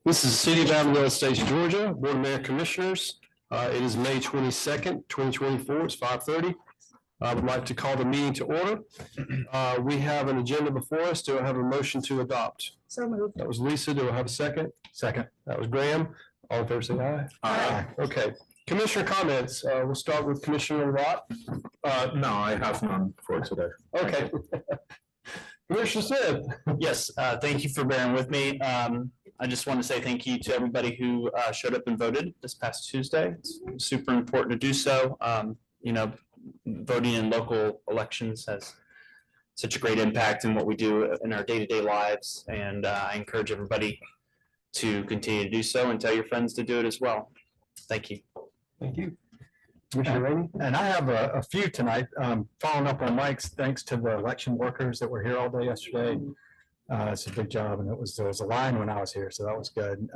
This is the City of Abilene, States, Georgia, Board of Mayor Commissioners. It is May 22nd, 2024. It's 5:30. I would like to call the meeting to order. We have an agenda before us. Do I have a motion to adopt? So moved. That was Lisa. Do I have a second? Second. That was Graham. All in favor, say aye. Aye. Okay. Commissioner comments. We'll start with Commissioner Watt. No, I have none for today. Okay. Commissioner Smith. Yes, thank you for bearing with me. I just want to say thank you to everybody who showed up and voted this past Tuesday. It's super important to do so. You know, voting in local elections has such a great impact in what we do in our day-to-day lives. And I encourage everybody to continue to do so and tell your friends to do it as well. Thank you. Thank you. Commissioner Rainey. And I have a few tonight, following up on Mike's, thanks to the election workers that were here all day yesterday. It's a big job, and there was a line when I was here, so that was good.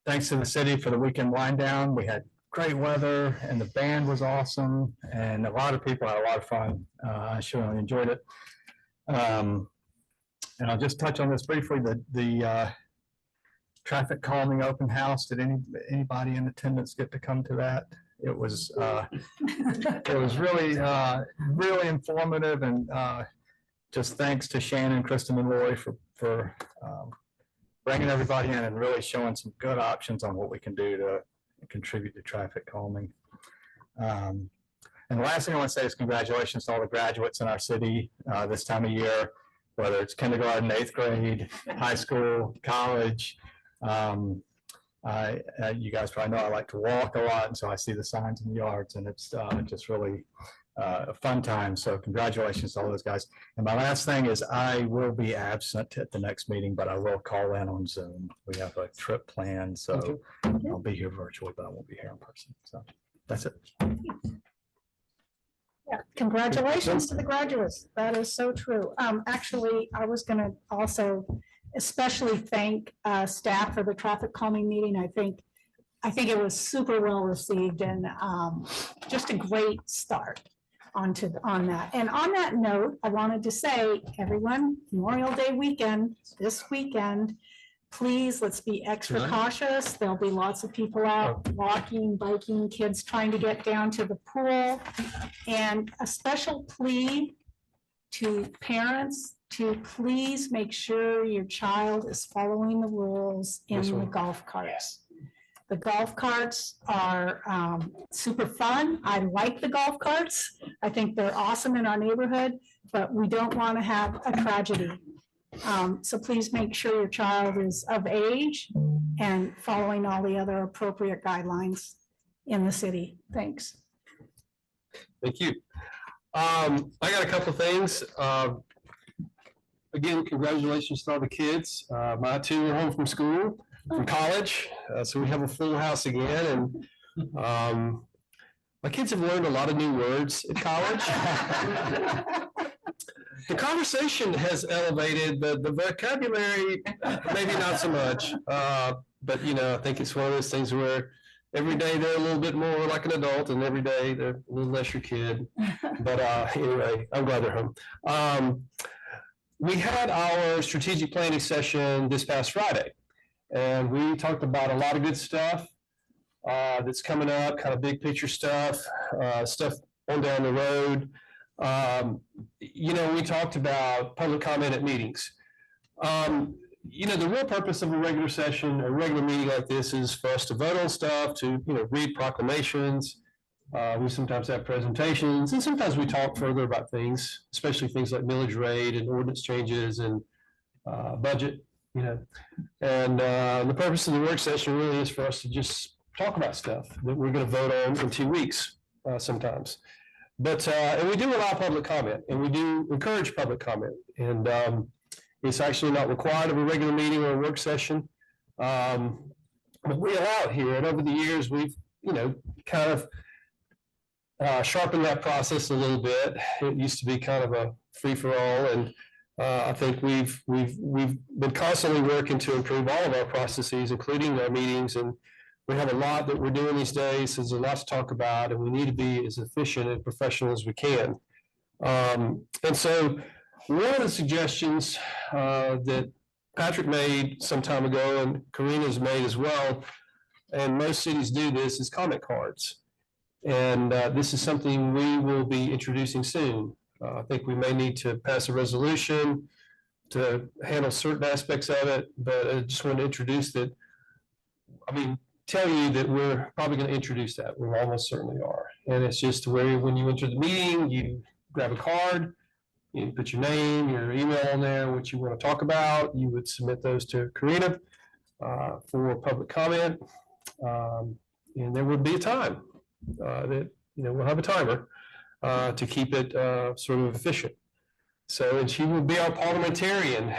Thanks to the city for the weekend wind down. We had great weather, and the band was awesome, and a lot of people had a lot of fun. I sure enjoyed it. And I'll just touch on this briefly. The traffic calming open house. Did anybody in attendance get to come to that? It was really informative, and just thanks to Shannon, Kristen, and Roy for bringing everybody in and really showing some good options on what we can do to contribute to traffic calming. And the last thing I want to say is congratulations to all the graduates in our city this time of year, whether it's kindergarten, 8th grade, high school, college. You guys probably know I like to walk a lot, and so I see the signs in the yards, and it's just really a fun time. So congratulations to all those guys. And my last thing is I will be absent at the next meeting, but I will call in on Zoom. We have a trip planned, so I'll be here virtually, but I won't be here in person. So that's it. Yeah, congratulations to the graduates. That is so true. Actually, I was going to also especially thank staff for the traffic calming meeting. I think it was super well received, and just a great start on that. And on that note, I wanted to say, everyone, Memorial Day weekend, this weekend, please, let's be extra cautious. There'll be lots of people out walking, biking, kids trying to get down to the pool. And a special plea to parents to please make sure your child is following the rules in the golf carts. The golf carts are super fun. I like the golf carts. I think they're awesome in our neighborhood, but we don't want to have a tragedy. So please make sure your child is of age and following all the other appropriate guidelines in the city. Thanks. Thank you. I got a couple of things. Again, congratulations to all the kids. My two are home from school, from college, so we have a full house again. And my kids have learned a lot of new words at college. The conversation has elevated, the vocabulary, maybe not so much. But, you know, I think it's one of those things where every day they're a little bit more like an adult, and every day they're a little less your kid. But anyway, I'm glad they're home. We had our strategic planning session this past Friday, and we talked about a lot of good stuff that's coming up, kind of big picture stuff, stuff on down the road. You know, we talked about public comment at meetings. You know, the real purpose of a regular session, a regular meeting like this, is for us to vote on stuff, to, you know, read proclamations. We sometimes have presentations, and sometimes we talk further about things, especially things like millage rate and ordinance changes and budget, you know. And the purpose of the work session really is for us to just talk about stuff that we're going to vote on in 2 weeks sometimes. But and we do allow public comment, and we do encourage public comment. And it's actually not required of a regular meeting or a work session. But we allow it here, and over the years we've, you know, kind of sharpen that process a little bit. It used to be kind of a free-for-all, and I think we've been constantly working to improve all of our processes, including our meetings. And we have a lot that we're doing these days. There's a lot to talk about, and we need to be as efficient and professional as we can. And so one of the suggestions that Patrick made some time ago and Karina's made as well, and most cities do this, is comment cards. And this is something we will be introducing soon. I think we may need to pass a resolution to handle certain aspects of it, but I just want to introduce that. I mean, tell you that we're probably going to introduce that. We almost certainly are. And it's just where when you enter the meeting, you grab a card, you put your name, your email on there, what you want to talk about. You would submit those to Karina for public comment. And there would be a time that, we'll have a timer to keep it sort of efficient. So, and she will be our parliamentarian.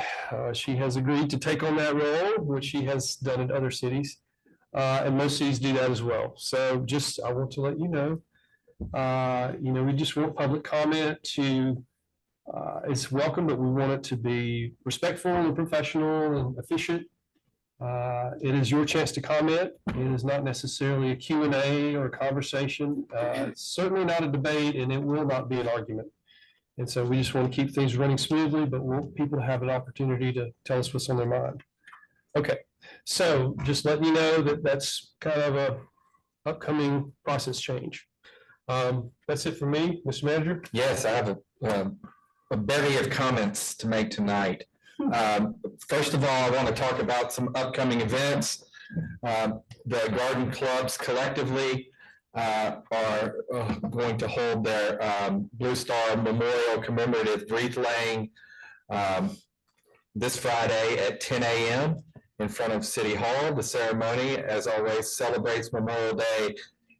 She has agreed to take on that role, which she has done in other cities. And most cities do that as well. So just, I want to let you know, we just want public comment to, it's welcome, but we want it to be respectful and professional and efficient. It is your chance to comment. It is not necessarily a Q&A or a conversation. It's certainly not a debate, and it will not be an argument. And so we just want to keep things running smoothly, but we want people to have an opportunity to tell us what's on their mind. Okay, so just letting you know that that's kind of a upcoming process change. That's it for me, Mr. Manager. Yes, I have a bevy of comments to make tonight. First of all, I want to talk about some upcoming events. The garden clubs collectively are going to hold their Blue Star Memorial commemorative wreath laying this Friday at 10 a.m. in front of City Hall. The ceremony, as always, celebrates Memorial Day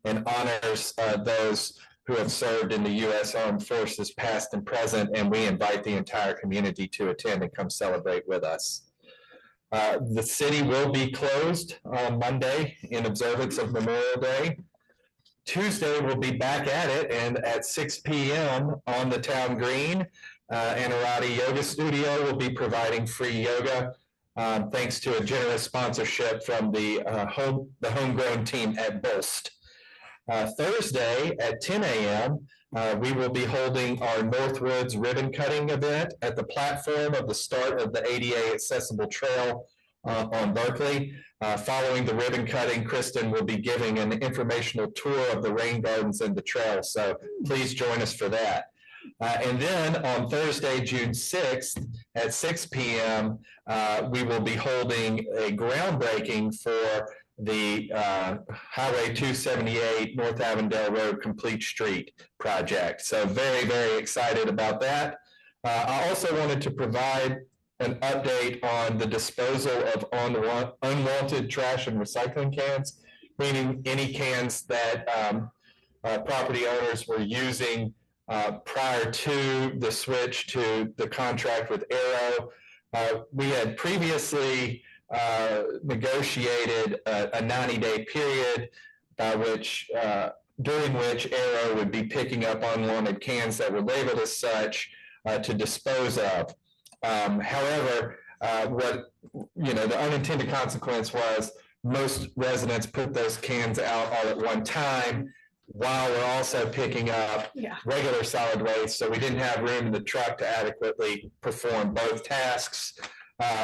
and honors those who have served in the U.S. Armed Forces past and present, and we invite the entire community to attend and come celebrate with us. The city will be closed on Monday in observance of Memorial Day. Tuesday, we'll be back at it, and at 6 p.m. on the town green, Anurati Yoga Studio will be providing free yoga, thanks to a generous sponsorship from the homegrown team at Bolst. Thursday at 10 a.m., we will be holding our Northwoods ribbon cutting event at the platform of the start of the ADA Accessible Trail on Berkeley. Following the ribbon cutting, Kristen will be giving an informational tour of the rain gardens and the trail, so please join us for that. And then on Thursday, June 6th at 6 p.m., we will be holding a groundbreaking for the Highway 278 North Avondale Road Complete Street project. So very, very excited about that. I also wanted to provide an update on the disposal of unwanted trash and recycling cans, meaning any cans that property owners were using prior to the switch to the contract with Arrow. We had previously negotiated a 90-day period during which Arrow would be picking up unwanted cans that were labeled as such to dispose of. However, the unintended consequence was most residents put those cans out all at one time while we're also picking up regular solid waste. So we didn't have room in the truck to adequately perform both tasks.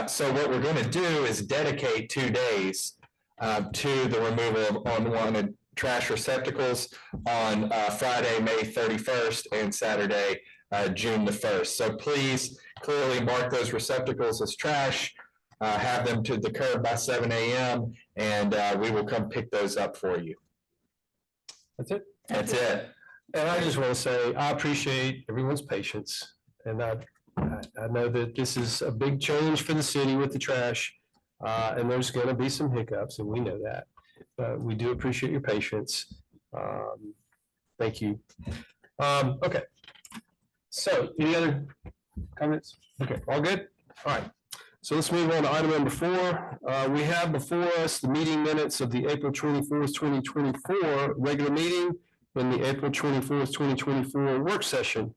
So what we're going to do is dedicate 2 days to the removal of unwanted trash receptacles on Friday, May 31st and Saturday, June the 1st. So please clearly mark those receptacles as trash, have them to the curb by 7 a.m. and we will come pick those up for you. That's it. That's it. And I just want to say, I appreciate everyone's patience. And I know that this is a big change for the city with the trash. And there's going to be some hiccups, and we know that. But we do appreciate your patience. Thank you. Okay. So any other comments? Okay, all good? All right. So let's move on to item number 4. We have before us the meeting minutes of the April 24th, 2024 regular meeting and the April 24th, 2024 work session.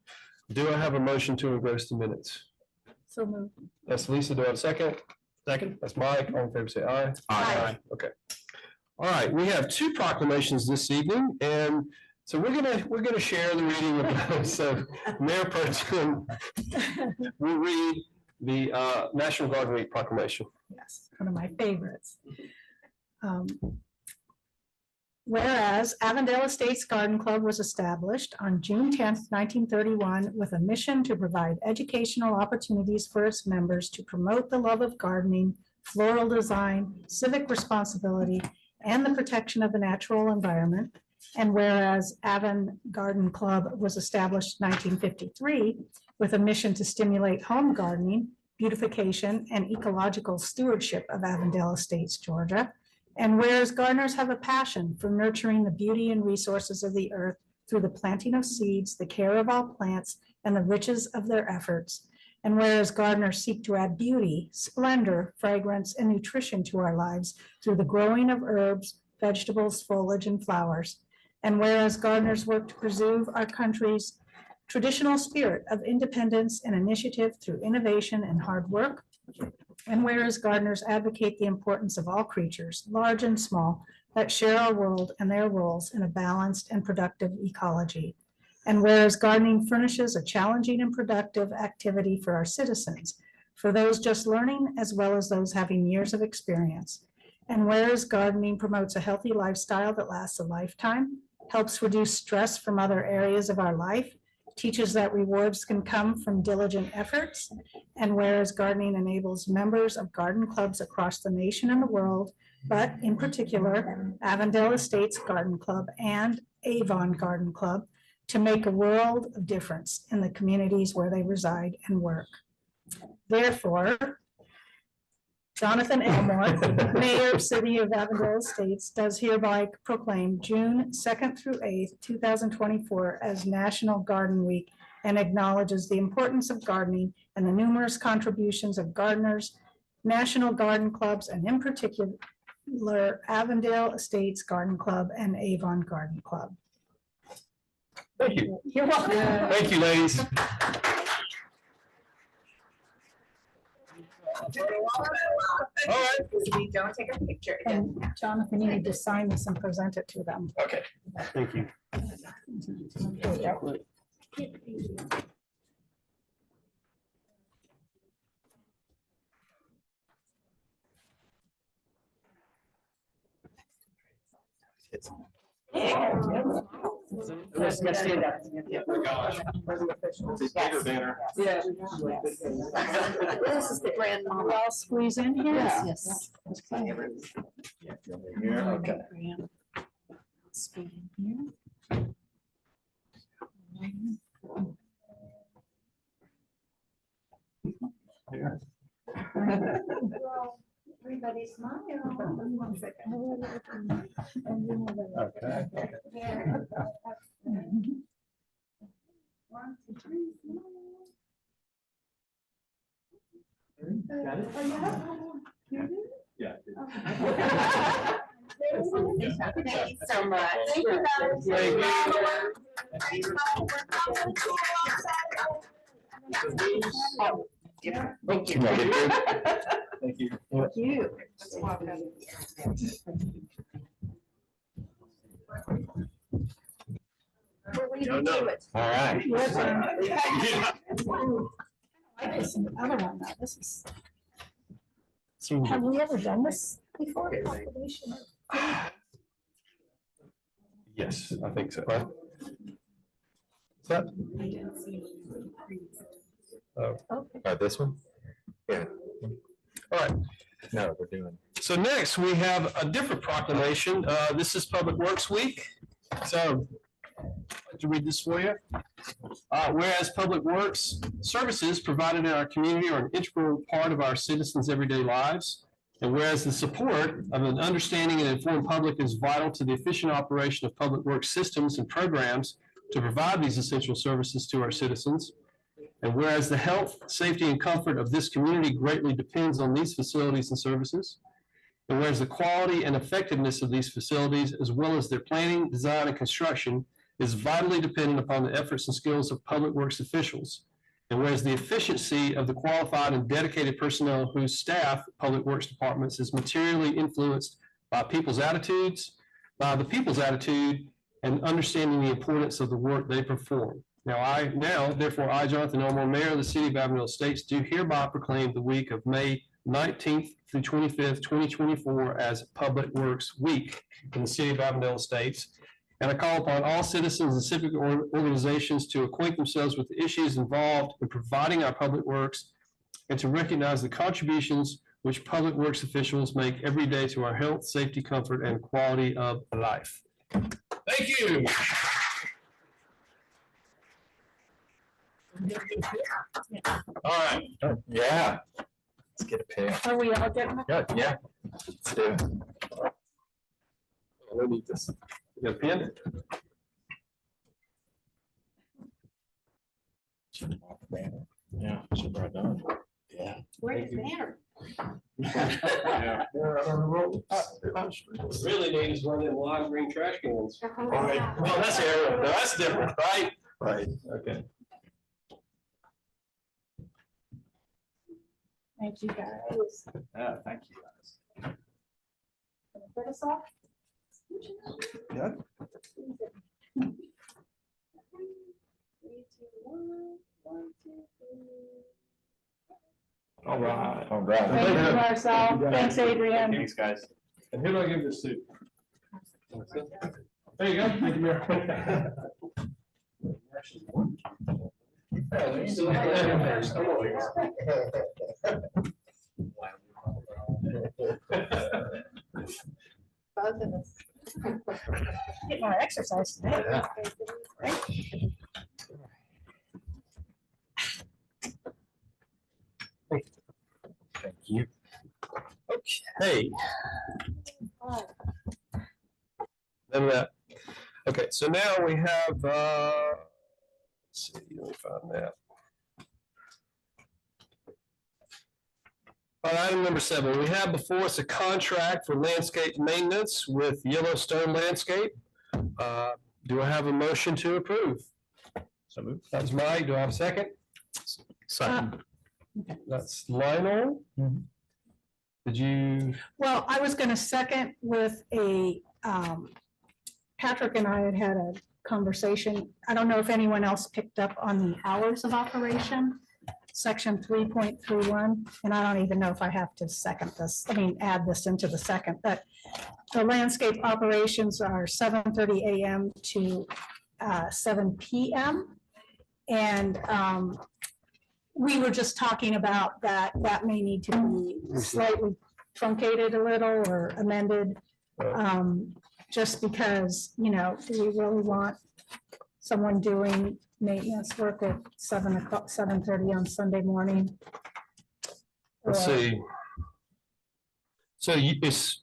Do I have a motion to engross the minutes? So moved. That's Lisa. Do I have a second? Second. That's Mike. All in favor, say aye. Aye. Okay. All right. We have 2 proclamations this evening, and so we're gonna share the reading of those. So Mayor Pro Tem will read the National Garden Week proclamation. Yes, one of my favorites. Whereas Avondale Estates Garden Club was established on June 10th, 1931, with a mission to provide educational opportunities for its members to promote the love of gardening, floral design, civic responsibility, and the protection of the natural environment. And whereas Avon Garden Club was established in 1953 with a mission to stimulate home gardening, beautification, and ecological stewardship of Avondale Estates, Georgia. And whereas gardeners have a passion for nurturing the beauty and resources of the earth through the planting of seeds, the care of all plants, and the riches of their efforts. And whereas gardeners seek to add beauty, splendor, fragrance, and nutrition to our lives through the growing of herbs, vegetables, foliage, and flowers. And whereas gardeners work to preserve our country's traditional spirit of independence and initiative through innovation and hard work. And whereas gardeners advocate the importance of all creatures, large and small, that share our world and their roles in a balanced and productive ecology. And whereas gardening furnishes a challenging and productive activity for our citizens, for those just learning as well as those having years of experience. And whereas gardening promotes a healthy lifestyle that lasts a lifetime, helps reduce stress from other areas of our life, teaches that rewards can come from diligent efforts, and whereas gardening enables members of garden clubs across the nation and the world, but in particular, Avondale Estates Garden Club and Avon Garden Club, to make a world of difference in the communities where they reside and work. Therefore, Jonathan Elmore, Mayor of City of Avondale Estates, does hereby proclaim June 2nd through 8th, 2024 as National Garden Week and acknowledges the importance of gardening and the numerous contributions of gardeners, national garden clubs, and in particular, Avondale Estates Garden Club and Avon Garden Club. Thank you. You're welcome. Thank you, ladies. All right. We don't take a picture again. And Jonathan, you need to sign this and present it to them. Okay, thank you. Let's stand up. This is the grandmama. I'll squeeze in here. Yes. Okay. Everybody smile. Okay. One, two, three, smile. Yeah. Thank you so much. Thank you, guys. Thank you. Thank you. Thank you. All right. Your turn. I like this other one now. This is, have we ever done this before? Proclamation? Yes, I think so. Right? Is that? Okay. This one? Yeah. All right. No, we're doing. So next, we have a different proclamation. This is Public Works Week. So, I'd like to read this for you. Whereas public works services provided in our community are an integral part of our citizens' everyday lives. And whereas the support of an understanding and informed public is vital to the efficient operation of public works systems and programs to provide these essential services to our citizens. And whereas the health, safety, and comfort of this community greatly depends on these facilities and services. And whereas the quality and effectiveness of these facilities, as well as their planning, design, and construction, is vitally dependent upon the efforts and skills of public works officials. And whereas the efficiency of the qualified and dedicated personnel whose staff public works departments is materially influenced by people's attitudes, by the people's attitude, and understanding the importance of the work they perform. Now, therefore, I, Jonathan Elmore, Mayor of the City of Avondale Estates, do hereby proclaim the week of May 19th through 25th, 2024 as Public Works Week in the City of Avondale Estates. And I call upon all citizens and civic organizations to acquaint themselves with the issues involved in providing our public works and to recognize the contributions which public works officials make every day to our health, safety, comfort, and quality of life. Thank you. All right. Yeah. Let's get a pen. Are we all getting it? Yeah, yeah. Let's do it. We need this. You got a pen? Yeah, should write down. Yeah. Where's the banner? Really neat is one of them live green trash cans. Right. Well, that's aerial. No, that's different, right? Right. Okay. Thank you, guys. Yeah, thank you guys. Put us off? Yeah. All right. All Thank you, right. Marcel. Thanks, Adrian. Thanks, guys. And who do I give this to? There you go. Thank you, Mayor. Both of us. Get more exercise today. Thank you. Hey. None of that. Okay, so now we have, let's see, let me find that. All right, item number 7, we have before us a contract for landscape maintenance with Yellowstone Landscape. Do I have a motion to approve? So moved. That's Mike. Do I have a second? Second. That's Lionel. Did you? Well, I was gonna second with a, Patrick and I had a conversation. I don't know if anyone else picked up on the hours of operation, section 3.31, and I don't even know if I have to second this, add this into the second, but the landscape operations are 7:30 a.m. to 7 p.m. And we were just talking about that may need to be slightly truncated a little or amended. Just because, we really want someone doing maintenance work at 7 o'clock, 7:30 on Sunday morning. Let's see. So you just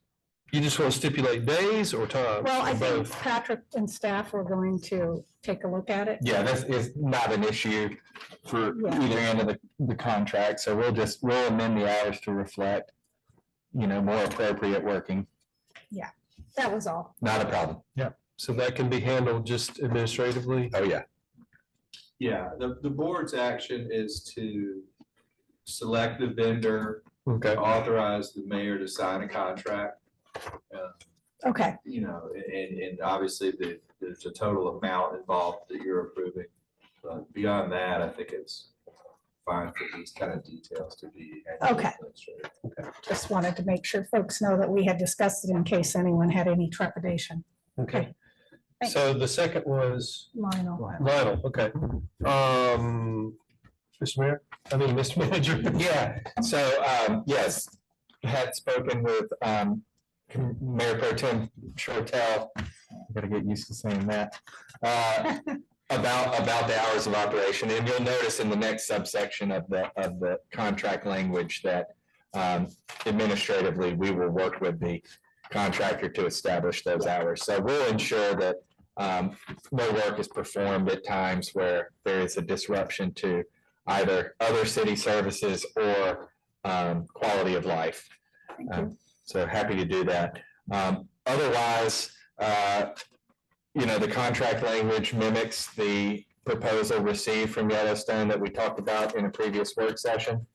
want to stipulate days or time? Well, I Or think both? Patrick and staff are going to take a look at it. Yeah, this is not an issue for Yeah. either end of the contract, so we'll amend the hours to reflect, more appropriate working. That was all. Not a problem. So that can be handled just administratively? Oh, yeah. Yeah, the board's action is to select the vendor, Okay. authorize the mayor to sign a contract. Okay, And obviously there's a total amount involved that you're approving. But beyond that, I think it's fine for these kind of details to be. handled Okay. administratively. just wanted to make sure folks know that we had discussed it in case anyone had any trepidation. Okay. Thanks. So the second was Lionel. Lionel, okay. Mr. Manager. Yeah, so, yes, had spoken with Mayor Pro Tem Shortell, gotta get used to saying that, about the hours of operation. And you'll notice in the next subsection of the contract language that administratively, we will work with the contractor to establish those hours. So we'll ensure that no work is performed at times where there is a disruption to either other city services or quality of life. So happy to do that. Otherwise, the contract language mimics the proposal received from Yellowstone that we talked about in a previous work session.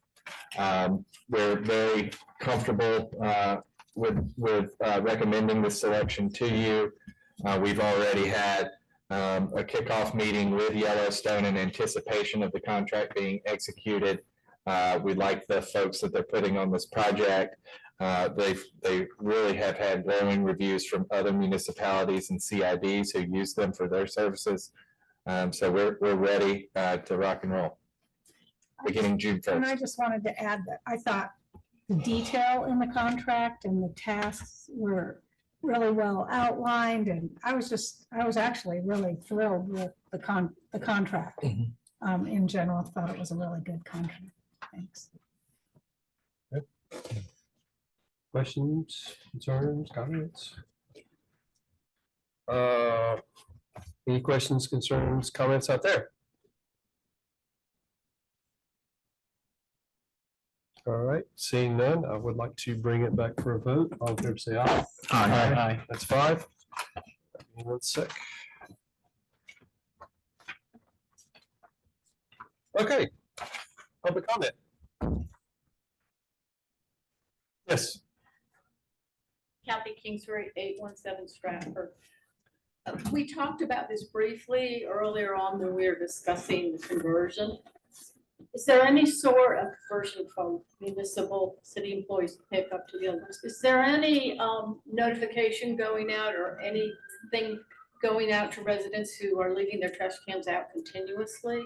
We're very comfortable with recommending this selection to you. We've already had a kickoff meeting with Yellowstone in anticipation of the contract being executed. We like the folks that they're putting on this project. They really have had glowing reviews from other municipalities and CIDs who use them for their services. So we're ready to rock and roll, beginning June And I 1st. just wanted to add that I thought the detail in the contract and the tasks were really well outlined, and I was actually really thrilled with the contract. In general, thought it was a really good contract. Thanks. Questions, concerns, comments? Any questions, concerns, comments out there? All right, seeing none, I would like to bring it back for a vote. All in favor, say aye. Aye. That's 5. 1 sec. Okay, public comment. Yes. Kathy Kingsbury, 817 Stratford. We talked about this briefly earlier on when we were discussing the conversion. Is there any sort of conversion from municipal city employees pick up to the others? Is there any notification going out or anything going out to residents who are leaving their trash cans out continuously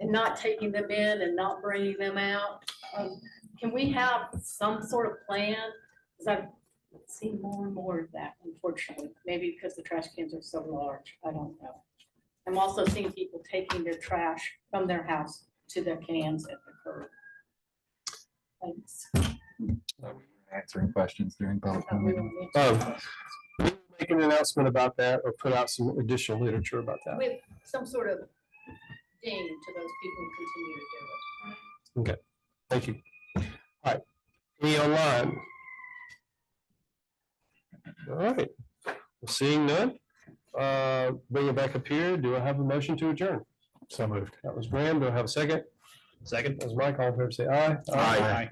and not taking them in and not bringing them out? Can we have some sort of plan? Because I've seen more and more of that, unfortunately, maybe because the trash cans are so large, I don't know. I'm also seeing people taking their trash from their house to their cans at the curb. Thanks. Answering questions during public We comment. don't need to- We'll make an announcement about that or put out some additional literature about that. With some sort of ding to those people who continue to do it. Thank you. All right, any online? All right, seeing none, bring it back up here. Do I have a motion to adjourn? So moved. That was Graham. Do I have a second? Second. That was Mike. All in favor, say aye. Aye.